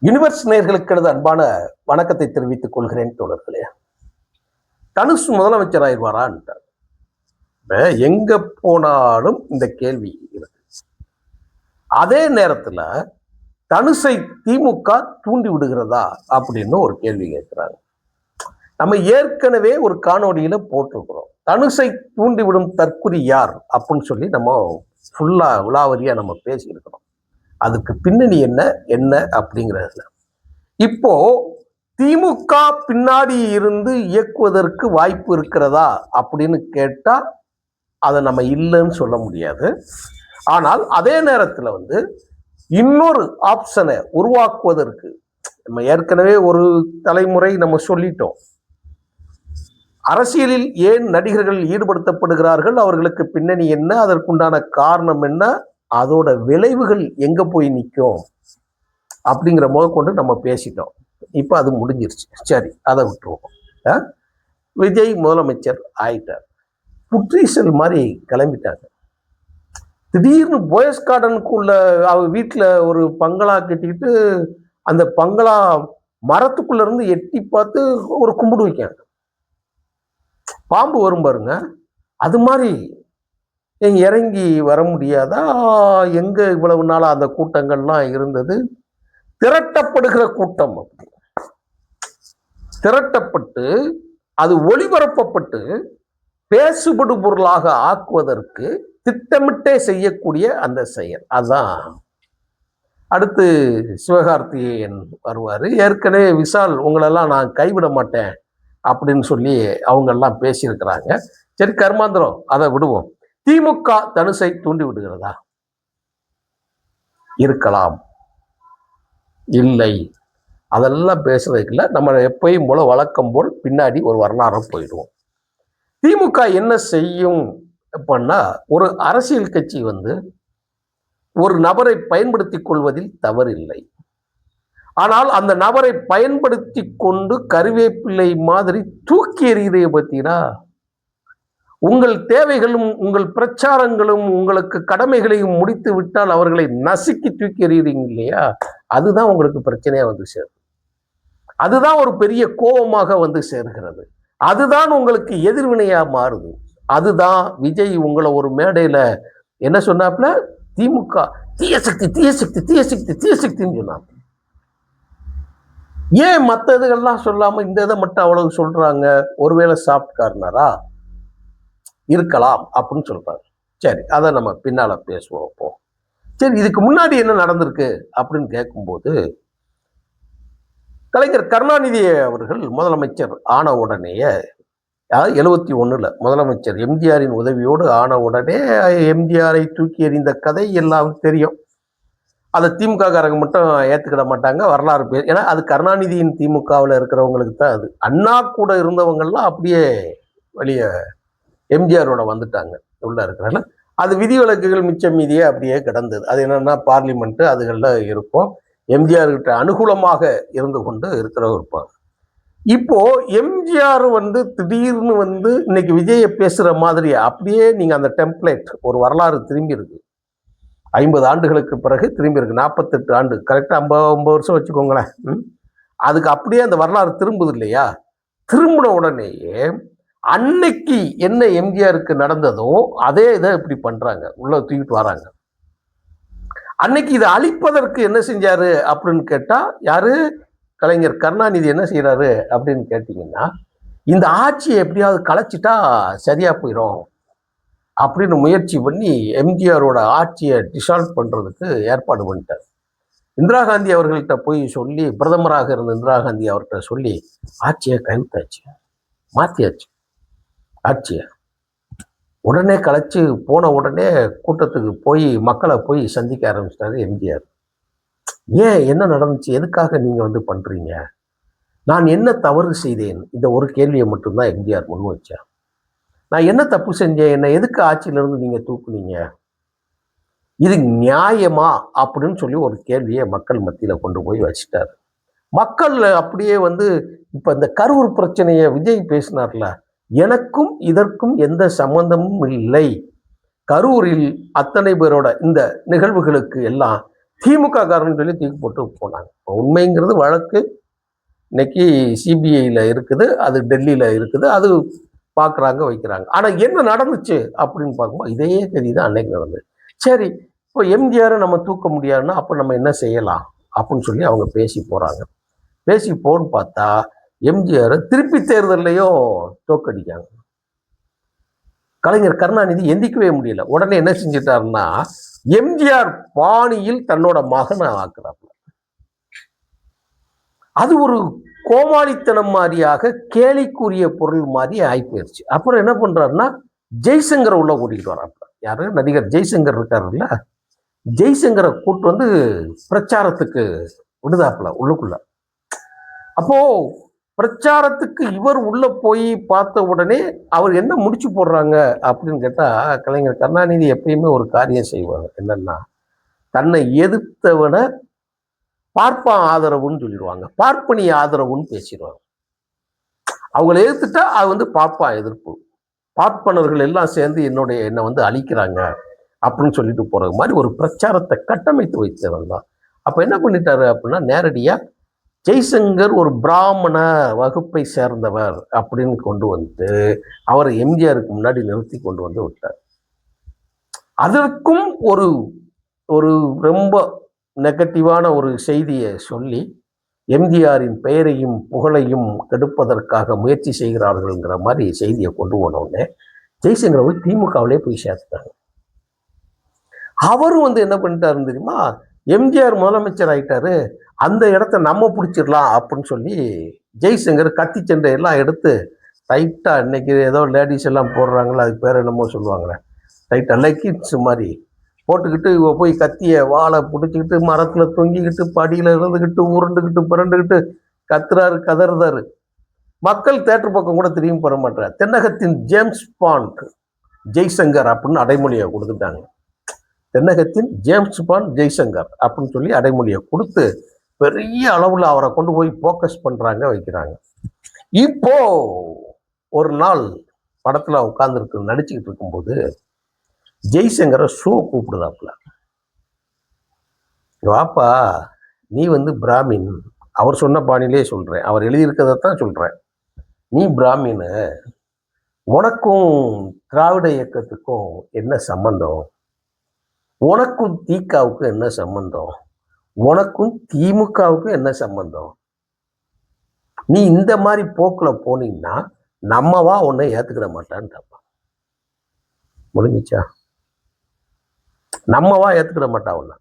Universe நேயர்களுக்கு அன்பான வணக்கத்தை தெரிவித்துக் கொள்கிறேன் தோழர்களே. தனுஷ் முதலமைச்சர் ஆயிடுவாரான்ட்டார். எங்க போனாலும் இந்த கேள்வி இருக்கு. அதே நேரத்துல தனுஷை திமுக தூண்டி விடுகிறதா அப்படின்னு ஒரு கேள்வி கேட்கிறாங்க. நம்ம ஏற்கனவே ஒரு காணொலியில போட்டிருக்கிறோம். தனுஷை தூண்டி விடும் தற்குறி யார் அப்படின்னு சொல்லி நம்ம ஃபுல்லா விலாவரியா நம்ம பேசியிருக்கிறோம். அதுக்கு பின்னணி என்ன என்ன அப்படிங்கிறதுல இப்போ திமுக பின்னாடி இருந்து இயக்குவதற்கு வாய்ப்பு இருக்கிறதா அப்படின்னு கேட்டா அதை நம்ம இல்லைன்னு சொல்ல முடியாது. ஆனால் அதே நேரத்தில் இன்னொரு ஆப்ஷனை உருவாக்குவதற்கு நம்ம ஏற்கனவே ஒரு தலைமுறை நம்ம சொல்லிட்டோம். அரசியலில் ஏன் நடிகர்கள் ஈடுபடுத்தப்படுகிறார்கள், அவர்களுக்கு பின்னணி என்ன, அதற்குண்டான காரணம் என்ன, அதோட விளைவுகள் எங்க போய் நிற்கும் அப்படிங்கிற கொண்டு நம்ம பேசிட்டோம். இப்போ அது முடிஞ்சிருச்சு. சரி, அதை விட்டுருவோம். விஜய் முதலமைச்சர் ஆயிட்டார். புற்றீசல் மாதிரி கிளம்பிட்டாங்க. திடீர்னு போயஸ் கார்டனுக்குள்ள அவ வீட்டில் ஒரு பங்களா கட்டிக்கிட்டு அந்த பங்களா மரத்துக்குள்ள இருந்து எட்டி பார்த்து ஒரு கும்பிடு வைக்காங்க. பாம்பு வரும் பாருங்க, அது மாதிரி இறங்கி வர முடியாதா? எங்க இவ்வளவு நாளா அந்த கூட்டங்கள்லாம் இருந்தது? திரட்டப்படுகிற கூட்டம், திரட்டப்பட்டு அது ஒளிபரப்பப்பட்டு பேசுபடு பொருளாக ஆக்குவதற்கு திட்டமிட்டே செய்யக்கூடிய அந்த செயல். அதான் அடுத்து சிவகார்த்திகேயன் வருவாரு. ஏற்கனவே விஷால் உங்களெல்லாம் நான் கைவிட மாட்டேன் அப்படின்னு சொல்லி அவங்க எல்லாம் பேசியிருக்கிறாங்க. சரி, கர்மாந்திரம், அதை விடுவோம். திமுக தனுஷை தூண்டி விடுகிறதா? இருக்கலாம், இல்லை, அதெல்லாம் பேசுறதுக்குல நம்ம எப்பயும் போல வழக்கம் போல் பின்னாடி ஒரு வரலாறு போயிடுவோம். திமுக என்ன செய்யும் அப்படின்னா, ஒரு அரசியல் கட்சி ஒரு நபரை பயன்படுத்தி கொள்வதில் தவறில்லை. ஆனால் அந்த நபரை பயன்படுத்தி கொண்டு கருவேப்பிள்ளை மாதிரி தூக்கி எறிகிறே பார்த்தீங்கன்னா, உங்கள் தேவைகளும் உங்கள் பிரச்சாரங்களும் உங்களுக்கு கடமைகளையும் முடித்து விட்டால் அவர்களை நசுக்கி தூக்கி எறிகிறீங்க இல்லையா? அதுதான் உங்களுக்கு பிரச்சனையா சேரும். அதுதான் ஒரு பெரிய கோபமாக சேர்கிறது. அதுதான் உங்களுக்கு எதிர்வினையா மாறுது. அதுதான் விஜய் உங்களை ஒரு மேடையில என்ன சொன்னாப்ல, திமுக தீயசக்தி தீயசக்தி தீயசக்தி தீயசக்தின்னு சொன்னாங்க. ஏன் மற்ற இதுகள்லாம் சொல்லாம இந்த இதை மட்டும் அவ்வளவு சொல்றாங்க? ஒருவேளை சாஃப்ட் கார்னரா இருக்கலாம் அப்படின்னு சொல்றாங்க. சரி, அதை நம்ம பின்னால பேசுவோம். இப்போ சரி, இதுக்கு முன்னாடி என்ன நடந்திருக்கு அப்படின்னு கேட்கும்போது, கலைஞர் கருணாநிதி அவர்கள் முதலமைச்சர் ஆன உடனேயே, 71 முதலமைச்சர் எம்ஜிஆரின் உதவியோடு ஆன உடனே எம்ஜிஆரை தூக்கி எறிந்த கதை எல்லாம் தெரியும். அதை திமுக காரங்க மட்டும் ஏற்றுக்கிட மாட்டாங்க, வரலாறு பேர். ஏன்னா அது கருணாநிதியின் திமுகவில் இருக்கிறவங்களுக்கு தான் அது. அண்ணா கூட இருந்தவங்கெல்லாம் அப்படியே வெளியே எம்ஜிஆரோட வந்துட்டாங்க உள்ள இருக்கிறாங்க. அது விதிவிலக்குகள் மிச்சம் மீதியே அப்படியே கிடந்தது. அது என்னன்னா பார்லிமெண்ட் அதுகளில் இருக்கும். எம்ஜிஆர் கிட்ட அனுகூலமாக இருந்து கொண்டு இருக்கிறவங்க இருப்பாங்க. இப்போ எம்ஜிஆர் திடீர்னு இன்னைக்கு விஜயை பேசுற மாதிரி அப்படியே நீங்க அந்த டெம்ப்ளேட் ஒரு வரலாறு திரும்பி இருக்கு. 50 ஆண்டுகளுக்கு பிறகு திரும்பி இருக்கு. 48 ஆண்டு, கரெக்டா 50 வருஷம் வச்சுக்கோங்களேன். அதுக்கு அப்படியே அந்த வரலாறு திரும்புது இல்லையா? திரும்பின உடனேயே அன்னைக்கு என்ன எம்ஜிஆருக்கு நடந்ததோ அதே இதை இப்படி பண்றாங்க, உள்ள தூக்கிட்டு வராங்க. அன்னைக்கு இதை அழிப்பதற்கு என்ன செஞ்சாரு அப்படின்னு கேட்டா, யாரு? கலைஞர் கருணாநிதி என்ன செய்யறாரு அப்படின்னு கேட்டீங்கன்னா, இந்த ஆட்சியை எப்படியாவது கலைச்சிட்டா சரியா போயிடும் அப்படின்னு முயற்சி பண்ணி எம்ஜிஆரோட ஆட்சியை டிசால்வ் பண்றதுக்கு ஏற்பாடு பண்ணிட்டார். இந்திரா காந்தி அவர்கள்ட்ட போய் சொல்லி, பிரதமராக இருந்த இந்திரா காந்தி அவர்கிட்ட சொல்லி ஆட்சியை கைவிட்டாச்சு, மாத்தியாச்சு ஆட்சியை. உடனே கலைச்சு போன உடனே கூட்டத்துக்கு போய் மக்களை போய் சந்திக்க ஆரம்பிச்சிட்டாரு எம்ஜிஆர். ஏன், என்ன நடந்துச்சு, எதுக்காக நீங்க பண்றீங்க, நான் என்ன தவறு செய்தேன், இந்த ஒரு கேள்வியை மட்டும்தான் எம்ஜிஆர் முன் வச்சார். நான் என்ன தப்பு செஞ்சேன், என்ன எதுக்கு ஆட்சியிலிருந்து நீங்க தூக்குனீங்க, இது நியாயமா அப்படின்னு சொல்லி ஒரு கேள்வியை மக்கள் மத்தியில கொண்டு போய் வச்சுட்டாரு. மக்கள் அப்படியே இப்ப இந்த கரூர் பிரச்சனையை விஜய் பேசினார்ல, எனக்கும் இதற்கும் எந்த சம்பந்தமும் இல்லை, கரூரில் அத்தனை பேரோட இந்த நிகழ்வுகளுக்கு எல்லாம் திமுக காரன்னு சொல்லி தூக்கி போட்டு போனாங்க. உண்மைங்கிறது வழக்கு இன்னைக்கு சிபிஐல இருக்குது, அது டெல்லியில இருக்குது, அது பார்க்குறாங்க வைக்கிறாங்க. ஆனா என்ன நடந்துச்சு அப்படின்னு பார்க்கும்போது இதே கதி தான் அன்னைக்கு நடந்தது. சரி, இப்போ எம்ஜிஆரை நம்ம தூக்க முடியாதுன்னா அப்போ நம்ம என்ன செய்யலாம் அப்படின்னு சொல்லி அவங்க பேசி போறாங்க. பேசி போன்னு பார்த்தா எம்ஜிஆர் திருப்பி தேர்தலையும் தோக்கடிக்காங்க. கலைஞர் கருணாநிதி எந்திக்கவே முடியல. உடனே என்ன செஞ்சிட்டாருன்னா எம்ஜிஆர் பாணியில் தன்னோட மகனை ஆக்குறாப்புல. அது ஒரு கோமாளித்தனம் மாதிரியாக கேலிக்குரிய பொருள் மாதிரி ஆகி போயிடுச்சு. அப்புறம் என்ன பண்றாருன்னா ஜெய்சங்கரை உள்ள கூட்டிகிட்டு வராப்புல. யாரு? நடிகர் ஜெய்சங்கர் இருக்காருல்ல, ஜெய்சங்கரை கூட்டு வந்து பிரச்சாரத்துக்கு விடுதாப்புல உள்ளுக்குள்ள. அப்போ பிரச்சாரத்துக்கு இவர் உள்ள போய் பார்த்த உடனே அவர் என்ன முடிச்சு போடுறாங்க அப்படின்னு கேட்டா, கலைஞர் கருணாநிதி எப்பயுமே ஒரு காரியம் செய்வாங்க. என்னன்னா, தன்னை எதிர்த்தவனை பார்ப்பான் ஆதரவுன்னு சொல்லிடுவாங்க, பார்ப்பனி ஆதரவுன்னு பேசிடுவாங்க. அவங்களை எதிர்த்துட்டா அது வந்து பார்ப்பான் எதிர்ப்பு, பார்ப்பனர்கள் எல்லாம் சேர்ந்து என்னை வந்து அழிக்கிறாங்க அப்படின்னு சொல்லிட்டு போறது மாதிரி ஒரு பிரச்சாரத்தை கட்டமைத்து வைத்தவன் தான். அப்ப என்ன பண்ணிட்டாரு அப்படின்னா, நேரடியா ஜெய்சங்கர் ஒரு பிராமண வகுப்பை சேர்ந்தவர் அப்படின்னு கொண்டு வந்து அவரை எம்ஜிஆருக்கு முன்னாடி நிறுத்தி கொண்டு வந்து விட்டார். அதற்கும் ஒரு ஒரு ரொம்ப நெகட்டிவான ஒரு செய்தியை சொல்லி எம்ஜிஆரின் பெயரையும் புகழையும் கெடுப்பதற்காக முயற்சி செய்கிறார்கள்ங்கிற மாதிரி செய்தியை கொண்டு போனவுடனே ஜெய்சங்கரை போய் திமுகவிலே போய் சேர்த்துட்டாங்க. அவரும் வந்து என்ன பண்ணிட்டாருன்னு தெரியுமா, எம்ஜிஆர் முதலமைச்சர் ஆயிட்டாரு, அந்த இடத்த நம்ம பிடிச்சிடலாம் அப்படின்னு சொல்லி ஜெய்சங்கர் கத்தி சண்டை எல்லாம் எடுத்து டைட்டா, இன்னைக்கு ஏதோ லேடிஸ் எல்லாம் போடுறாங்களா, அதுக்கு பேர் என்னமோ சொல்லுவாங்களே, டைட்டா லெக்கின்ஸ் மாதிரி போட்டுக்கிட்டு போய் கத்திய வாழை பிடிச்சிக்கிட்டு மரத்துல தொங்கிக்கிட்டு படியில இருந்துக்கிட்டு உருண்டுக்கிட்டு பிறண்டுக்கிட்டு கத்துறாரு, கதறுதாரு. மக்கள் தேட்டர் பக்கம் கூட திரும்பி போட மாட்டார். தென்னகத்தின் ஜேம்ஸ் பாண்ட் ஜெய்சங்கர் அப்படின்னு அடைமொழியை கொடுத்துட்டாங்க. தென்னகத்தின் ஜேம்ஸ் பாண்ட் ஜெய்சங்கர் அப்படின்னு சொல்லி அடைமொழியை கொடுத்து பெரிய அளவுல அவரை கொண்டு போய் போக்கஸ் பண்றாங்க, வைக்கிறாங்க. இப்போ ஒரு நாள் படத்துல உட்கார்ந்துருக்கு நடிச்சுக்கிட்டு இருக்கும்போது ஜெய்சங்கரை ஷோ கூப்பிடுதாப்புல. வாப்பா, நீ வந்து பிராமின், அவர் சொன்ன பாணிலே சொல்றேன், அவர் எழுதியிருக்கதான் சொல்றேன், நீ பிராமின், உனக்கும் திராவிட இயக்கத்துக்கும் என்ன சம்பந்தம், உனக்கும் திகாவுக்கும் என்ன சம்பந்தம், உனக்கும் திமுகவுக்கும் என்ன சம்பந்தம், நீ இந்த மாதிரி போக்குல போனீங்கன்னா நம்மவா உன்னை ஏத்துக்கிட மாட்டான்ட்டாப்பா. முடிஞ்சிச்சா? நம்மவா ஏத்துக்கிட மாட்டா உன்ன,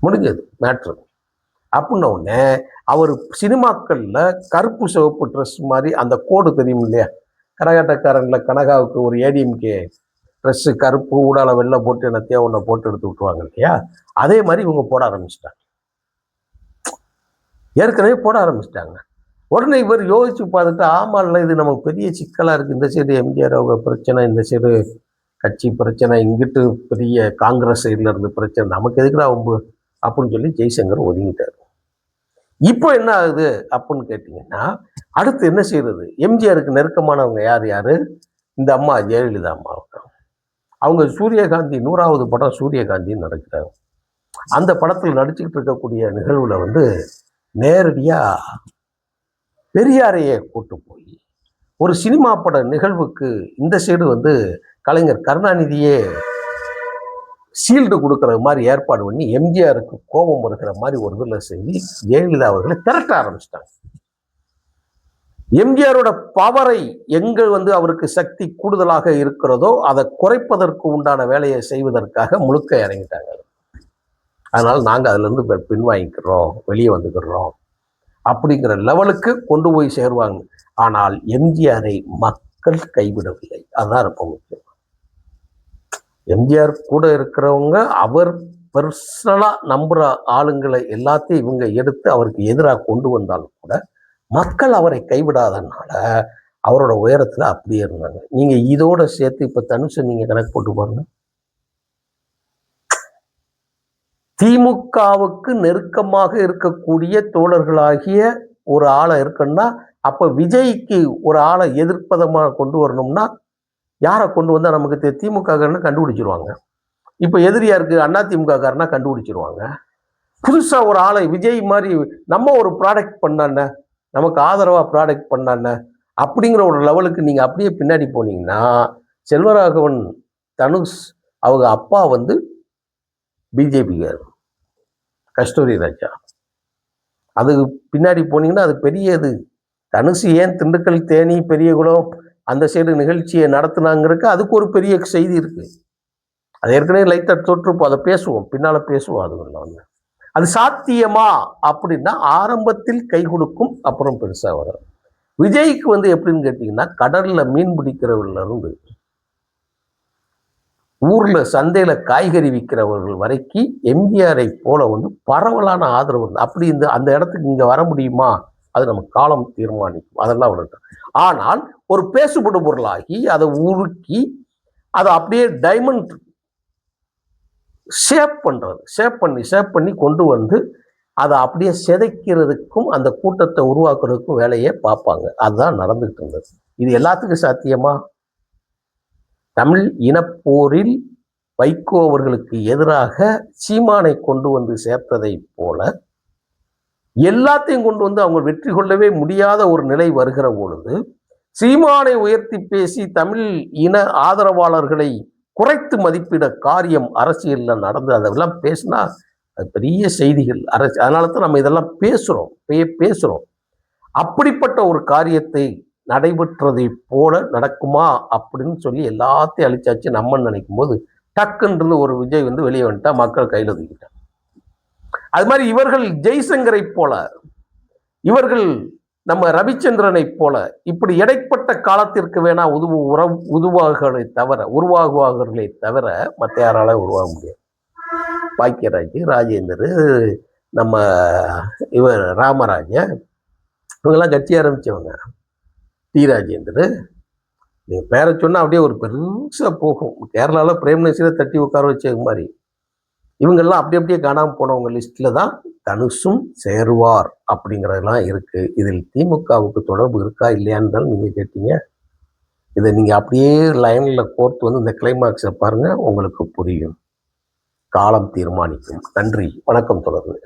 முடிஞ்சது மேட்ரு. அப்படின்ன உடனே அவர் சினிமாக்கள்ல கருப்பு சிவப்பு ட்ரெஸ் மாதிரி அந்த கோடு தெரியும் இல்லையா, கரகாட்டக்காரன்ல கனகாவுக்கு ஒரு ஏடிஎம்கே ட்ரெஸ்ஸு கருப்பு ஊடால வெள்ளை போட்டு என்னத்தையோ ஒன்றை போட்டு எடுத்து விட்டுருவாங்க இல்லையா, அதே மாதிரி இவங்க போட ஆரம்பிச்சிட்டாங்க, ஏற்கனவே போட ஆரம்பிச்சிட்டாங்க. உடனே இவர் யோசிச்சு பார்த்துட்டு, ஆமாம்ல இது நமக்கு பெரிய சிக்கலாக இருக்குது, இந்த சைடு எம்ஜிஆர் அவங்க பிரச்சனை, இந்த சைடு கட்சி பிரச்சனை, இங்கிட்டு பெரிய காங்கிரஸ் சைடில் இருந்து பிரச்சனை, நமக்கு எதுக்குடா வம்பு அப்படின்னு சொல்லி ஜெய்சங்கர் ஒதுங்கிட்டார். இப்போ என்ன ஆகுது அப்படின்னு கேட்டிங்கன்னா, அடுத்து என்ன செய்யறது? எம்ஜிஆருக்கு நெருக்கமானவங்க யார் யாரு? இந்த அம்மா ஜெயலலிதா அம்மா. அவங்க சூரியகாந்தி 100வது படம் சூரியகாந்தின்னு நடக்கிறாங்க. அந்த படத்தில் நடிச்சுக்கிட்டு இருக்கக்கூடிய நிகழ்வுல வந்து நேரடியா பெரியாரையே கூட்டு போய் ஒரு சினிமா பட நிகழ்வுக்கு இந்த சைடு வந்து கலைஞர் கருணாநிதியே ஷீல்டு கொடுக்கற மாதிரி ஏற்பாடு பண்ணி எம்ஜிஆருக்கு கோபம் இருக்கிற மாதிரி ஒரு இதில் செஞ்சு ஜெயலலிதா அவர்களை திரட்ட ஆரம்பிச்சிட்டாங்க. எம்ஜிஆரோட பவரை எங்க வந்து அவருக்கு சக்தி கூடுதலாக இருக்கிறதோ அதை குறைப்பதற்கு உண்டான வேலையை செய்வதற்காக முழுக்க இறங்கிட்டாங்க. அதனால நாங்க அதுல இருந்து பின்வாங்கிக்கிறோம், வெளியே வந்துக்கிறோம் அப்படிங்கிற லெவலுக்கு கொண்டு போய் சேருவாங்க. ஆனால் எம்ஜிஆரை மக்கள் கைவிடவில்லை, அதுதான் ரொம்ப முக்கியம். எம்ஜிஆர் கூட இருக்கிறவங்க அவர் பர்சனலா நம்புற ஆளுங்களை எல்லாத்தையும் இவங்க எடுத்து அவருக்கு எதிராக கொண்டு வந்தாலும் கூட மக்கள் அவரை கைவிடாதனால அவரோட உயரத்துல அப்படியே இருந்தாங்க. நீங்க இதோட சேர்த்து இப்ப தனுஷை நீங்க கணக்கு போட்டு பாருங்க. திமுகவுக்கு நெருக்கமாக இருக்கக்கூடிய தோழர்களாகிய ஒரு ஆளை இருக்குன்னா, அப்ப விஜய்க்கு ஒரு ஆளை எதிர்ப்பதமாக கொண்டு வரணும்னா யாரை கொண்டு வந்தா நமக்கு திமுக கண்டுபிடிச்சிருவாங்க. இப்போ எதிரியா இருக்கு அதிமுக காரனா கண்டுபிடிச்சிருவாங்க. புதுசா ஒரு ஆளை விஜய் மாதிரி நம்ம ஒரு ப்ராடக்ட் பண்ணான, நமக்கு ஆதரவா ப்ராடக்ட் பண்ணான அப்படிங்கிற ஒரு லெவலுக்கு நீங்க அப்படியே பின்னாடி போனீங்கன்னா, செல்வராகவன், தனுஷ் அவங்க அப்பா வந்து பிஜேபிக்கார், கஸ்தூரி ராஜா. அது பின்னாடி போனீங்கன்னா அது பெரிய இது. தனுஷ் ஏன் திண்டுக்கல், தேனி, பெரியகுளம் அந்த சைடு நிகழ்ச்சியை நடத்துனாங்கிறதுக்கு அதுக்கு ஒரு பெரிய செய்தி இருக்கு. அது ஏற்கனவே லைட்டா தொற்றுப்போம், அதை பேசுவோம், பின்னால பேசுவோம். அது வந்து அது சாத்தியமா அப்படின்னா ஆரம்பத்தில் கை கொடுக்கும், அப்புறம் பெருசா வரும். விஜய்க்கு வந்து எப்படின்னு கேட்டீங்கன்னா, கடல்ல மீன் பிடிக்கிறவர்ல இருந்து ஊர்ல சந்தையில காய்கறி விற்கிறவர்கள் வரைக்கும் எம்ஜிஆரை போல வந்து பரவலான ஆதரவு. அப்படி இந்த அந்த இடத்துக்கு இங்க வர முடியுமா? அது நம்ம காலம் தீர்மானிக்கும். அதெல்லாம் விடட்டும். ஆனால் ஒரு பேசுபடு பொருளாகி அதை உருக்கி அதை அப்படியே டைமண்ட் ஷேப் பண்ணி கொண்டு வந்து அதை அப்படியே சிதைக்கிறதுக்கும் அந்த கூட்டத்தை உருவாக்குறதுக்கும் வேலையை பார்ப்பாங்க. அதுதான் நடந்துகிட்டு இருந்தது. இது எல்லாத்துக்கும் சாத்தியமா? தமிழ் இனப்போரில் வைகோ அவர்களுக்கு எதிராக சீமானை கொண்டு வந்து சேர்த்ததை போல எல்லாத்தையும் கொண்டு வந்து அவங்க வெற்றி கொள்ளவே முடியாத ஒரு நிலை வருகிற பொழுது சீமானை உயர்த்தி பேசி தமிழ் இன ஆதரவாளர்களை குறைத்து மதிப்பிட காரியம் அரசியல்ல நடந்து அதெல்லாம் பேசினா அது பெரிய செய்திகள் அதனால தான் நம்ம இதெல்லாம் பேசுறோம். அப்படிப்பட்ட ஒரு காரியத்தை நடைபெற்றதை போல நடக்குமா அப்படின்னு சொல்லி எல்லாத்தையும் அழிச்சாச்சு நம்ம நினைக்கும் போது டக்குன்றது ஒரு விஜய் வந்து வெளியே வந்துட்டா, மக்கள் கையில் தூக்கிட்டாங்க. அது மாதிரி இவர்கள் ஜெய்சங்கரை போல, இவர்கள் நம்ம ரவிச்சந்திரனை போல இப்படி இடைப்பட்ட காலத்திற்கு வேணா உருவாகுவார்களே தவிர மற்ற யாரால உருவாக முடியாது. பாக்கியராஜ், ராஜேந்தர், நம்ம இவர் ராமராஜ, இவங்கெல்லாம் கட்சி ஆரம்பிச்சவங்க. டி ராஜேந்தர், நீங்க பேரை சொன்னா அப்படியே ஒரு பெருசா போகும். கேரளாவில் பிரேம்நசீரை தட்டி உட்கார வச்ச மாதிரி இவங்கெல்லாம் அப்படியே காணாமல் போனவங்க லிஸ்ட்ல தான் தனுஷும் சேருவார் அப்படிங்கிறதெல்லாம் இருக்கு. இதில் திமுகவுக்கு தொடர்பு இருக்கா இல்லையான்னு தான் நீங்க கேட்டீங்க. இதை நீங்க அப்படியே லைன்ல கோர்த்து வந்து இந்த கிளைமாக்ஸை பாருங்க, உங்களுக்கு புரியும். காலம் தீர்மானிக்கும். நன்றி, வணக்கம். தொடர்ந்து